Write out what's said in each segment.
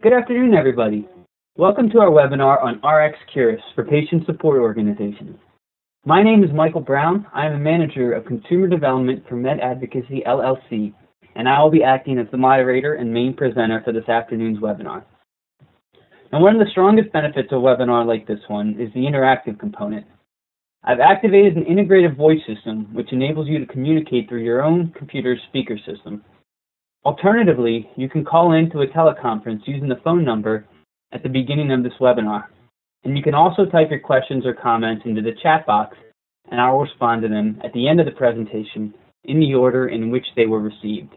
Good afternoon, everybody. Welcome to our webinar on RxCuris for patient support organizations. My name is Michael Brown. I am a manager of consumer development for Med Advocacy, LLC, and I will be acting as the moderator and main presenter for this afternoon's webinar. Now, one of the strongest benefits of a webinar like this one is the interactive component. I've activated an integrated voice system, which enables you to communicate through your own computer's speaker system. Alternatively, you can call in to a teleconference using the phone number at the beginning of this webinar. And you can also type your questions or comments into the chat box, and I will respond to them at the end of the presentation in the order in which they were received.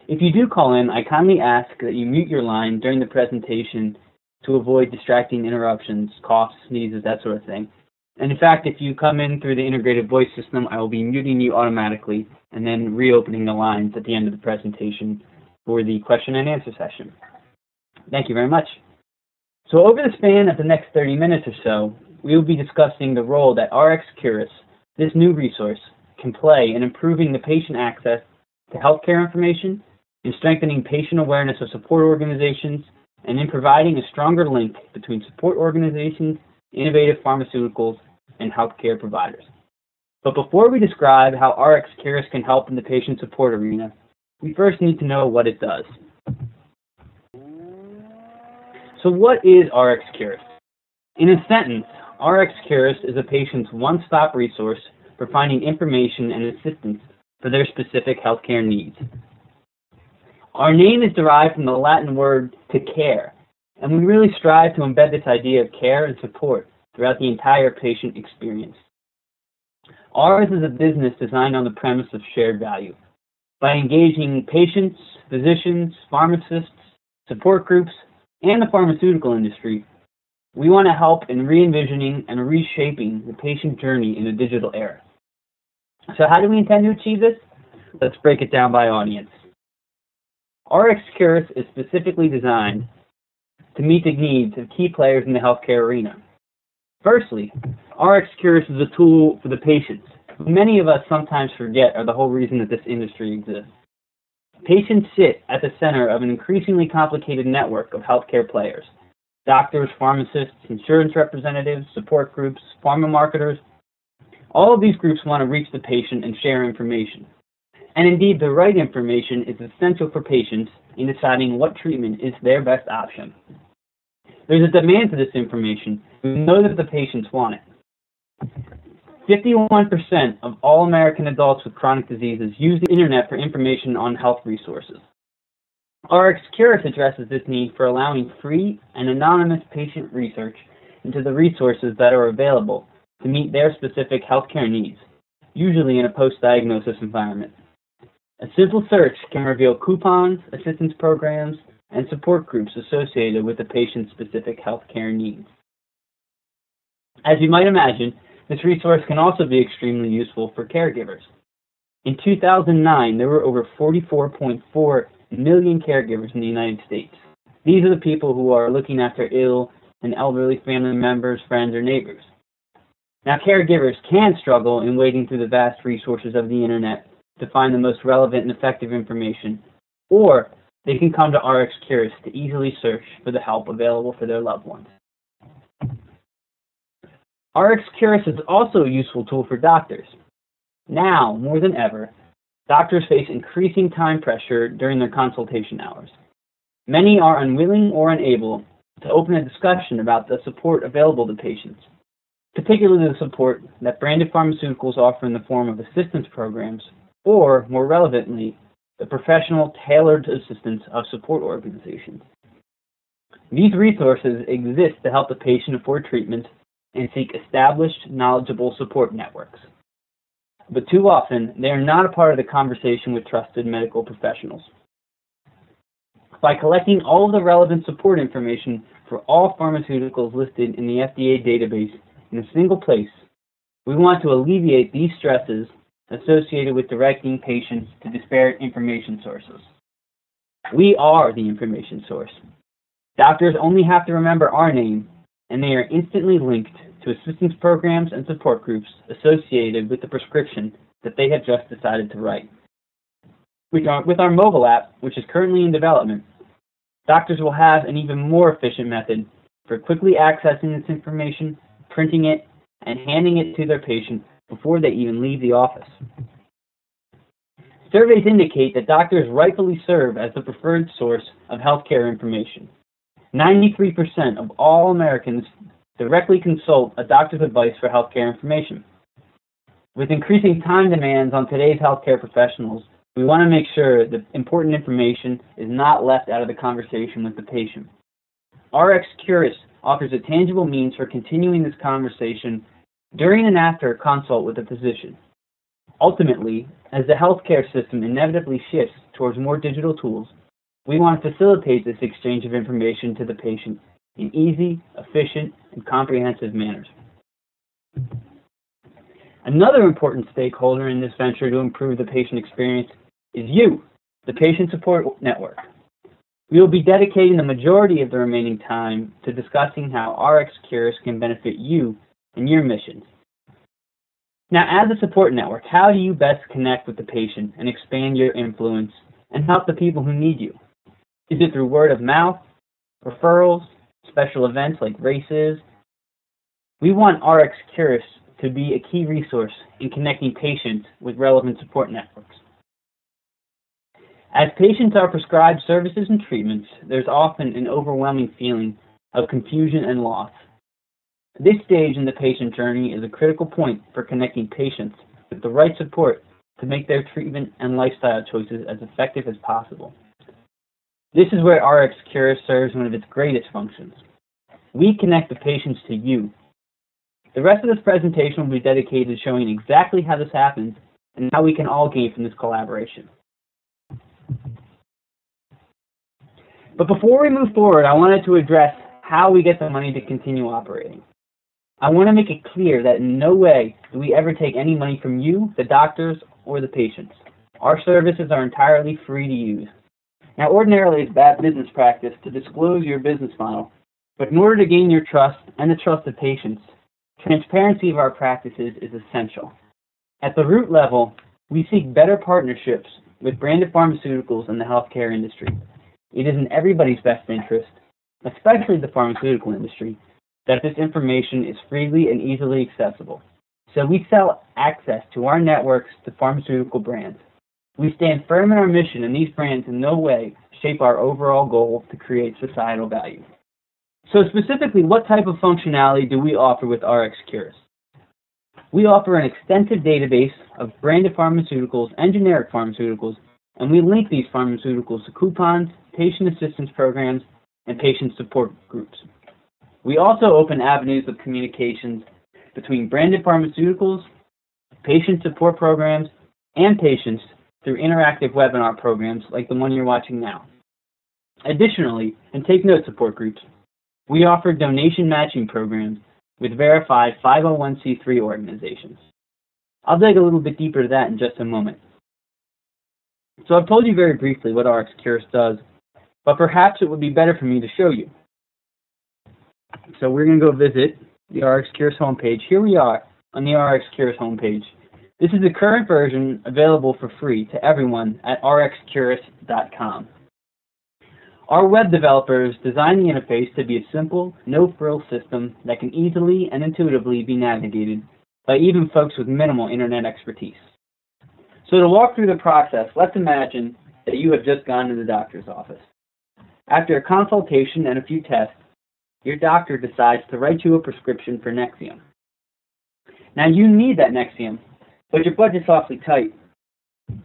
If you do call in, I kindly ask that you mute your line during the presentation to avoid distracting interruptions, coughs, sneezes, that sort of thing. And in fact, if you come in through the integrated voice system, I will be muting you automatically and then reopening the lines at the end of the presentation for the question and answer session. Thank you very much. So over the span of the next 30 minutes or so, we will be discussing the role that RxCuris, this new resource, can play in improving the patient access to healthcare information, in strengthening patient awareness of support organizations, and in providing a stronger link between support organizations, innovative pharmaceuticals, and healthcare providers. But before we describe how RxCuris can help in the patient support arena, we first need to know what it does. So what is RxCuris? In a sentence, RxCuris is a patient's one-stop resource for finding information and assistance for their specific healthcare needs. Our name is derived from the Latin word to care, and we really strive to embed this idea of care and support throughout the entire patient experience. Ours is a business designed on the premise of shared value. By engaging patients, physicians, pharmacists, support groups, and the pharmaceutical industry, we want to help in re-envisioning and reshaping the patient journey in a digital era. So how do we intend to achieve this? Let's break it down by audience. RxCuris is specifically designed to meet the needs of key players in the healthcare arena. Firstly, RxCuris is a tool for the patients, who many of us sometimes forget are the whole reason that this industry exists. Patients sit at the center of an increasingly complicated network of healthcare players: doctors, pharmacists, insurance representatives, support groups, pharma marketers. All of these groups want to reach the patient and share information. And indeed, the right information is essential for patients in deciding what treatment is their best option. There's a demand for this information. We know that the patients want it. 51% of all American adults with chronic diseases use the internet for information on health resources. RxCuris addresses this need for allowing free and anonymous patient research into the resources that are available to meet their specific healthcare needs, usually in a post-diagnosis environment. A simple search can reveal coupons, assistance programs, and support groups associated with the patient's specific healthcare needs. As you might imagine, this resource can also be extremely useful for caregivers. In 2009, there were over 44.4 million caregivers in the United States. These are the people who are looking after ill and elderly family members, friends, or neighbors. Now, caregivers can struggle in wading through the vast resources of the internet to find the most relevant and effective information, or they can come to RxCuris to easily search for the help available for their loved ones. RxCuris is also a useful tool for doctors. Now, more than ever, doctors face increasing time pressure during their consultation hours. Many are unwilling or unable to open a discussion about the support available to patients, particularly the support that branded pharmaceuticals offer in the form of assistance programs, or, more relevantly, the professional, tailored assistance of support organizations. These resources exist to help the patient afford treatment and seek established, knowledgeable support networks. But too often, they are not a part of the conversation with trusted medical professionals. By collecting all of the relevant support information for all pharmaceuticals listed in the FDA database in a single place, we want to alleviate these stresses associated with directing patients to disparate information sources. We are the information source. Doctors only have to remember our name, and they are instantly linked to assistance programs and support groups associated with the prescription that they have just decided to write. With our mobile app, which is currently in development, Doctors will have an even more efficient method for quickly accessing this information, printing it, and handing it to their patient before they even leave the office. Surveys indicate that doctors rightfully serve as the preferred source of healthcare information. 93% of all Americans directly consult a doctor's advice for healthcare information. With increasing time demands on today's healthcare professionals, we want to make sure that important information is not left out of the conversation with the patient. RxCuris offers a tangible means for continuing this conversation during and after a consult with a physician. Ultimately, as the healthcare system inevitably shifts towards more digital tools, we want to facilitate this exchange of information to the patient in easy, efficient, and comprehensive manners. Another important stakeholder in this venture to improve the patient experience is you, the Patient Support Network. We will be dedicating the majority of the remaining time to discussing how RxCuris can benefit you and your missions. Now, as a support network, how do you best connect with the patient and expand your influence and help the people who need you? Is it through word of mouth, referrals, special events like races? We want RxCuris to be a key resource in connecting patients with relevant support networks. As patients are prescribed services and treatments, there's often an overwhelming feeling of confusion and loss. This stage in the patient journey is a critical point for connecting patients with the right support to make their treatment and lifestyle choices as effective as possible. This is where RxCuris serves one of its greatest functions. We connect the patients to you. The rest of this presentation will be dedicated to showing exactly how this happens and how we can all gain from this collaboration. But before we move forward, I wanted to address how we get the money to continue operating. I want to make it clear that in no way do we ever take any money from you, the doctors, or the patients. Our services are entirely free to use. Now, ordinarily, it's bad business practice to disclose your business model, but in order to gain your trust and the trust of patients, transparency of our practices is essential. At the root level, we seek better partnerships with branded pharmaceuticals in the healthcare industry. It is in everybody's best interest, especially the pharmaceutical industry, that this information is freely and easily accessible. So we sell access to our networks to pharmaceutical brands. We stand firm in our mission, and these brands in no way shape our overall goal to create societal value. So specifically, what type of functionality do we offer with RxCuris? We offer an extensive database of branded pharmaceuticals and generic pharmaceuticals, and we link these pharmaceuticals to coupons, patient assistance programs, and patient support groups. We also open avenues of communications between branded pharmaceuticals, patient support programs, and patients through interactive webinar programs like the one you're watching now. Additionally, and take note support groups, we offer donation matching programs with verified 501c3 organizations. I'll dig a little bit deeper to that in just a moment. So I've told you very briefly what RxCuris does, but perhaps it would be better for me to show you. So we're going to go visit the RxCuris homepage. Here we are on the RxCuris homepage. This is the current version available for free to everyone at RxCuris.com. Our web developers designed the interface to be a simple, no-frills system that can easily and intuitively be navigated by even folks with minimal internet expertise. So to walk through the process, let's imagine that you have just gone to the doctor's office. After a consultation and a few tests, your doctor decides to write you a prescription for Nexium. Now you need that Nexium, but your budget's awfully tight.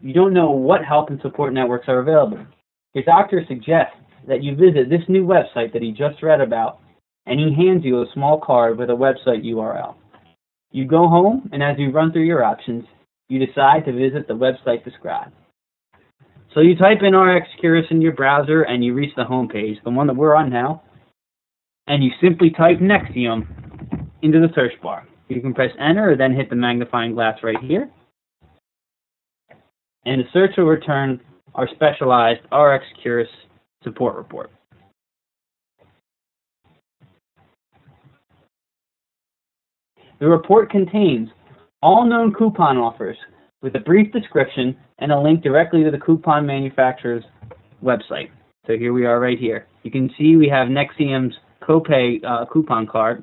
You don't know what help and support networks are available. Your doctor suggests that you visit this new website that he just read about, and he hands you a small card with a website URL. You go home, and as you run through your options, you decide to visit the website described. So you type in RxCuris in your browser, and you reach the home page, the one that we're on now, and you simply type Nexium into the search bar. You can press enter or then hit the magnifying glass right here, and the search will return our specialized RxCuris support report. The report contains all known coupon offers with a brief description and a link directly to the coupon manufacturer's website. So here we are right here. You can see we have Nexium's copay coupon card.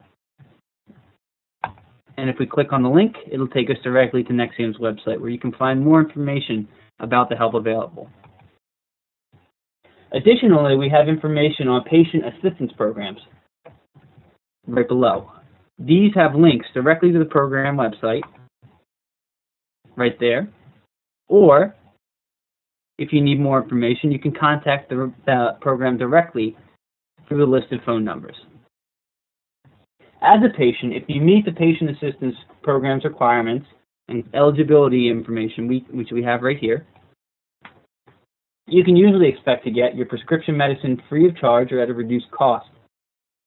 And if we click on the link, it'll take us directly to Nexium's website where you can find more information about the help available. Additionally, we have information on patient assistance programs right below. These have links directly to the program website right there. Or, if you need more information, you can contact the program directly through the listed phone numbers. As a patient, if you meet the patient assistance program's requirements and eligibility information, which we have right here, you can usually expect to get your prescription medicine free of charge or at a reduced cost.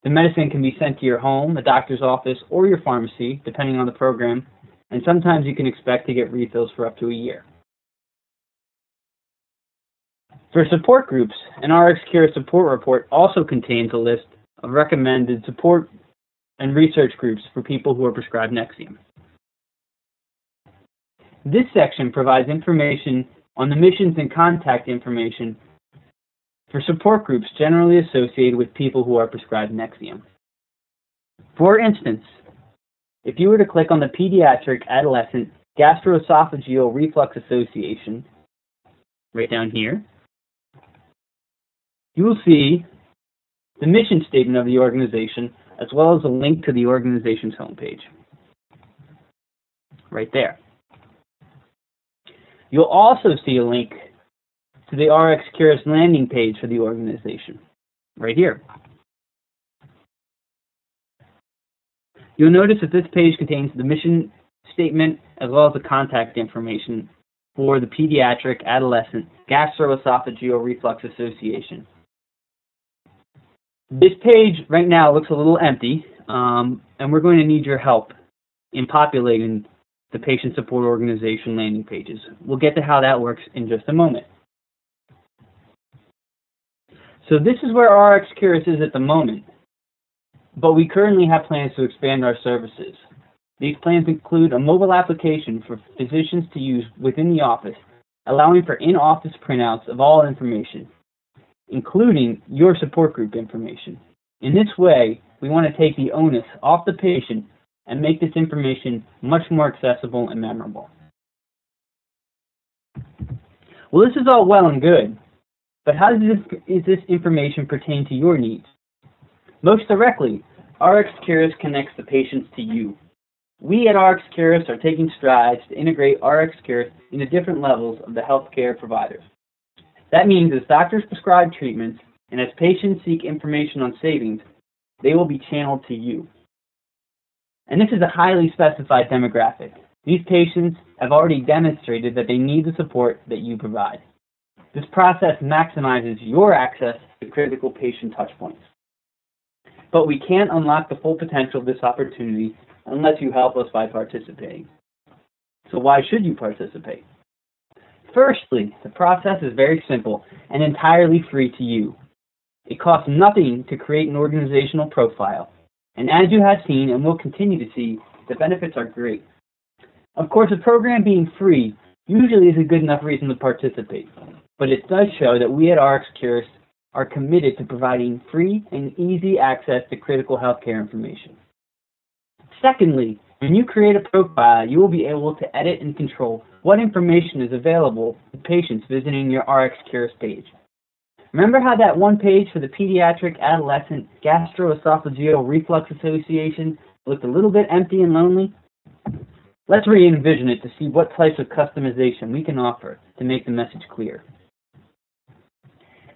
The medicine can be sent to your home, a doctor's office, or your pharmacy, depending on the program, and sometimes you can expect to get refills for up to a year. For support groups, an RxCuris support report also contains a list of recommended support and research groups for people who are prescribed Nexium. This section provides information on the missions and contact information for support groups generally associated with people who are prescribed Nexium. For instance, if you were to click on the Pediatric Adolescent Gastroesophageal Reflux Association, right down here, you will see the mission statement of the organization as well as a link to the organization's homepage. Right there. You'll also see a link to the RxCuris landing page for the organization, right here. You'll notice that this page contains the mission statement as well as the contact information for the Pediatric Adolescent Gastroesophageal Reflux Association. This page right now looks a little empty, and we're going to need your help in populating the patient support organization landing pages. We'll get to how that works in just a moment. So this is where RxCuris is at the moment, but we currently have plans to expand our services. These plans include a mobile application for physicians to use within the office, allowing for in-office printouts of all information, including your support group information. In this way, we want to take the onus off the patient and make this information much more accessible and memorable. Well, this is all well and good, but how does this information pertain to your needs? Most directly, RxCuris connects the patients to you. We at RxCuris are taking strides to integrate RxCuris into different levels of the healthcare providers. That means as doctors prescribe treatments and as patients seek information on savings, they will be channeled to you. And this is a highly specified demographic. These patients have already demonstrated that they need the support that you provide. This process maximizes your access to critical patient touchpoints. But we can't unlock the full potential of this opportunity unless you help us by participating. So why should you participate? Firstly, the process is very simple and entirely free to you. It costs nothing to create an organizational profile. And as you have seen and will continue to see, the benefits are great. Of course, a program being free usually is a good enough reason to participate, but it does show that we at RxCuris are committed to providing free and easy access to critical healthcare information. Secondly, when you create a profile, you will be able to edit and control what information is available to patients visiting your RxCuris page. Remember how that one page for the Pediatric Adolescent Gastroesophageal Reflux Association looked a little bit empty and lonely? Let's re-envision it to see what types of customization we can offer to make the message clear.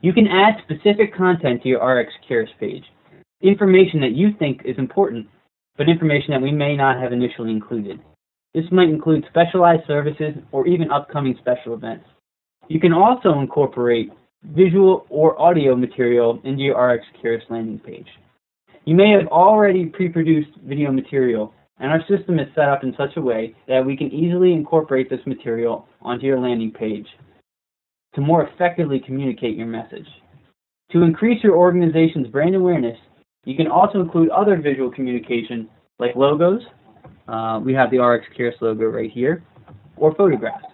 You can add specific content to your RxCuris page, information that you think is important, but information that we may not have initially included. This might include specialized services or even upcoming special events. You can also incorporate visual or audio material into your RxCuris landing page. You may have already pre-produced video material, and our system is set up in such a way that we can easily incorporate this material onto your landing page to more effectively communicate your message. To increase your organization's brand awareness, you can also include other visual communication like logos. We have the RxCuris logo right here, or photographs.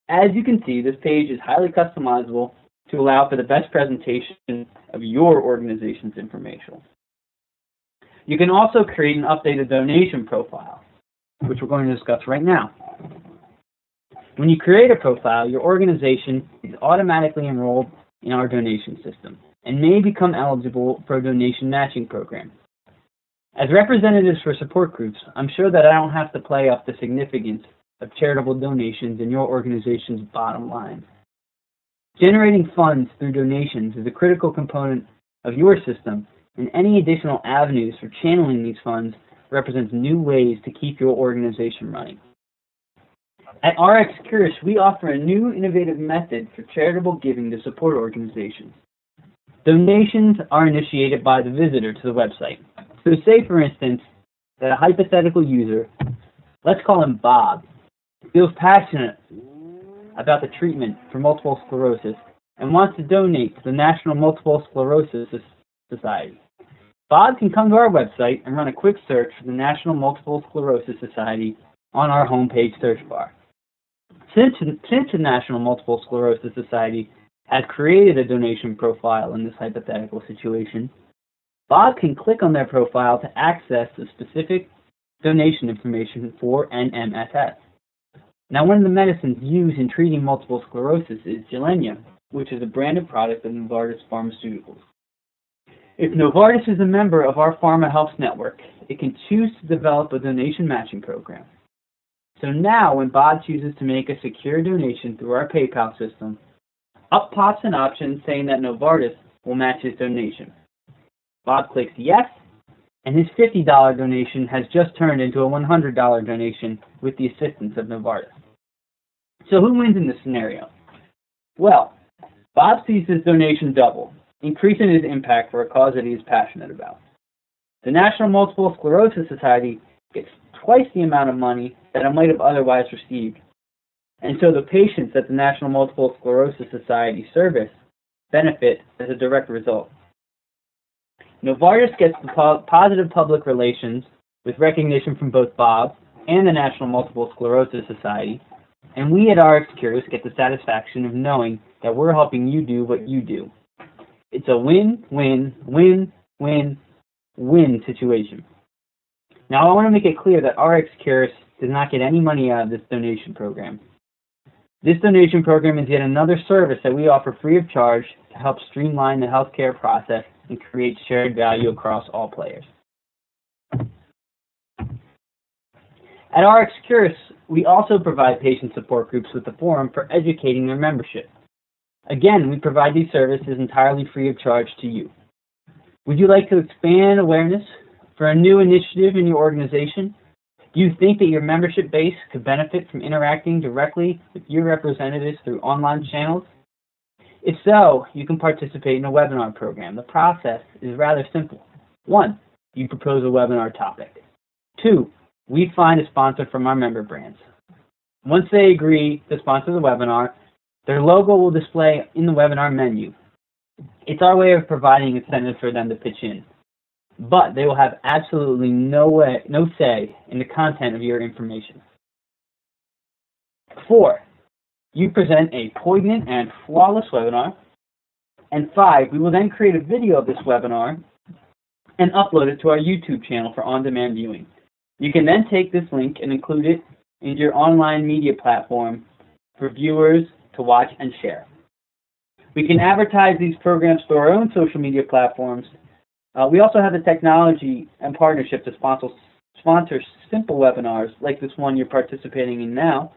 As you can see, this page is highly customizable to allow for the best presentation of your organization's information. You can also create an updated donation profile, which we're going to discuss right now. When you create a profile, your organization is automatically enrolled in our donation system and may become eligible for a donation matching program. As representatives for support groups, I'm sure that I don't have to play up the significance of charitable donations in your organization's bottom line. Generating funds through donations is a critical component of your system, and any additional avenues for channeling these funds represents new ways to keep your organization running. At RxCuris, we offer a new innovative method for charitable giving to support organizations. Donations are initiated by the visitor to the website. So say, for instance, that a hypothetical user, let's call him Bob, feels passionate about the treatment for multiple sclerosis and wants to donate to the National Multiple Sclerosis Society. Bob can come to our website and run a quick search for the National Multiple Sclerosis Society on our homepage search bar. Since the National Multiple Sclerosis Society has created a donation profile in this hypothetical situation, Bob can click on their profile to access the specific donation information for NMSS. Now, one of the medicines used in treating multiple sclerosis is Gilenya, which is a branded product of Novartis Pharmaceuticals. If Novartis is a member of our Pharma Helps Network, it can choose to develop a donation matching program. So now, when Bob chooses to make a secure donation through our PayPal system, up pops an option saying that Novartis will match his donation. Bob clicks yes, and his $50 donation has just turned into a $100 donation with the assistance of Novartis. So who wins in this scenario? Well, Bob sees his donation double, increasing his impact for a cause that he is passionate about. The National Multiple Sclerosis Society gets twice the amount of money that it might have otherwise received. And so the patients that the National Multiple Sclerosis Society service benefit as a direct result. Novartis gets the positive public relations with recognition from both Bob and the National Multiple Sclerosis Society, and we at RxCuris get the satisfaction of knowing that we're helping you do what you do. It's a win-win-win-win-win situation. Now, I want to make it clear that RxCuris does not get any money out of this donation program. This donation program is yet another service that we offer free of charge to help streamline the healthcare process and create shared value across all players. At RxCuris, we also provide patient support groups with a forum for educating their membership. Again, we provide these services entirely free of charge to you. Would you like to expand awareness for a new initiative in your organization? Do you think that your membership base could benefit from interacting directly with your representatives through online channels? If so, you can participate in a webinar program. The process is rather simple. 1, you propose a webinar topic. 2, we find a sponsor from our member brands. Once they agree to sponsor the webinar, their logo will display in the webinar menu. It's our way of providing incentives for them to pitch in, but they will have absolutely no say in the content of your information. 4, you present a poignant and flawless webinar. And 5, we will then create a video of this webinar and upload it to our YouTube channel for on-demand viewing. You can then take this link and include it in your online media platform for viewers to watch and share. We can advertise these programs through our own social media platforms. We also have the technology and partnership to sponsor simple webinars like this one you're participating in now,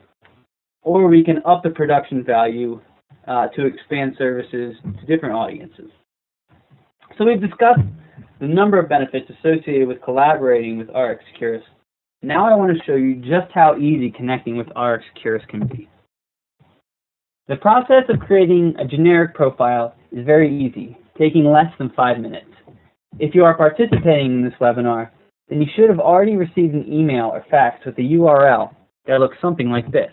or we can up the production value to expand services to different audiences. So we've discussed the number of benefits associated with collaborating with RxCuris. Now I want to show you just how easy connecting with RxCuris can be. The process of creating a generic profile is very easy, taking less than 5 minutes. If you are participating in this webinar, then you should have already received an email or fax with a URL that looks something like this.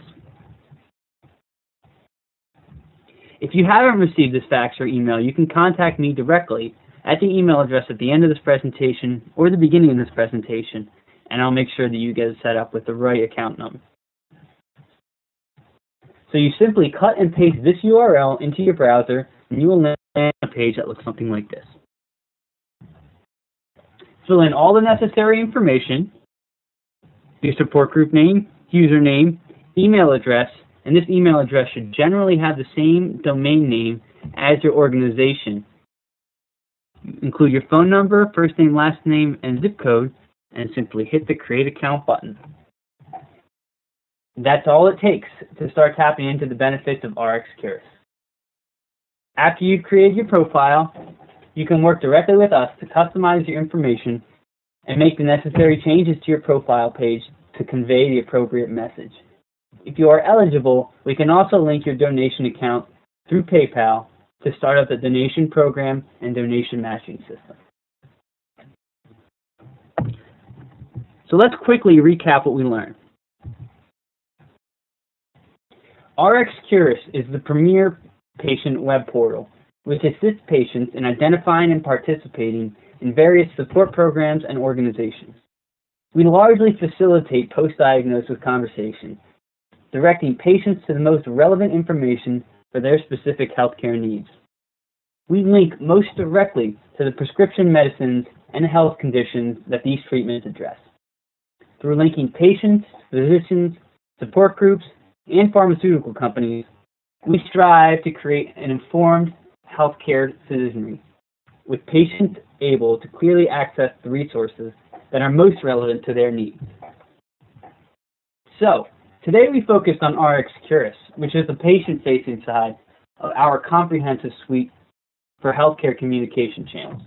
If you haven't received this fax or email, you can contact me directly at the email address at the end of this presentation or the beginning of this presentation, and I'll make sure that you get it set up with the right account number. So you simply cut and paste this URL into your browser and you will land on a page that looks something like this. Fill in all the necessary information, your support group name, username, email address, and this email address should generally have the same domain name as your organization. Include your phone number, first name, last name, and zip code, and simply hit the Create Account button. That's all it takes to start tapping into the benefits of RxCuris. After you've created your profile, you can work directly with us to customize your information and make the necessary changes to your profile page to convey the appropriate message. If you are eligible, we can also link your donation account through PayPal to start up the donation program and donation matching system. So let's quickly recap what we learned. RxCuris is the premier patient web portal, which assists patients in identifying and participating in various support programs and organizations. We largely facilitate post-diagnosis conversations, directing patients to the most relevant information for their specific healthcare needs. We link most directly to the prescription medicines and health conditions that these treatments address. Through linking patients, physicians, support groups, and pharmaceutical companies, we strive to create an informed healthcare citizenry, with patients able to clearly access the resources that are most relevant to their needs. So, today we focused on RxCuris, which is the patient-facing side of our comprehensive suite for healthcare communication channels.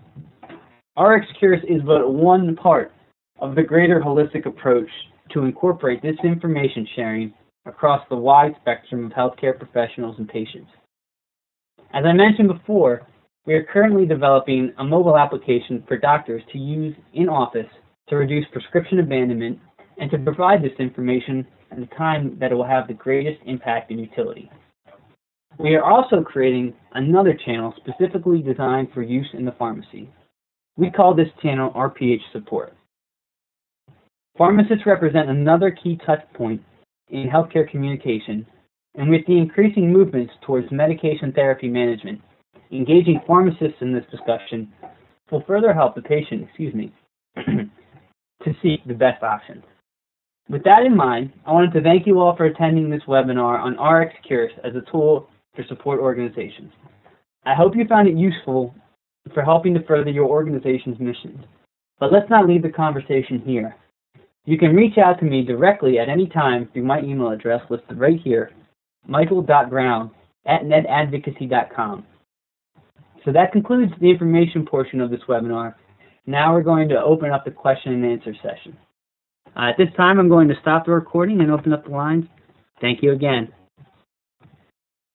RxCuris is but one part of the greater holistic approach to incorporate this information sharing across the wide spectrum of healthcare professionals and patients. As I mentioned before, we are currently developing a mobile application for doctors to use in office to reduce prescription abandonment and to provide this information at the time that it will have the greatest impact and utility. We are also creating another channel specifically designed for use in the pharmacy. We call this channel RPH Support. Pharmacists represent another key touch point in healthcare communication, and with the increasing movements towards medication therapy management, engaging pharmacists in this discussion will further help the patient, to seek the best options. With that in mind, I wanted to thank you all for attending this webinar on RxCuris as a tool for support organizations. I hope you found it useful for helping to further your organization's mission. But let's not leave the conversation here. You can reach out to me directly at any time through my email address listed right here, michael.brown@netadvocacy.com. So that concludes the information portion of this webinar. Now we're going to open up the question and answer session. At this time, I'm going to stop the recording and open up the lines. Thank you again.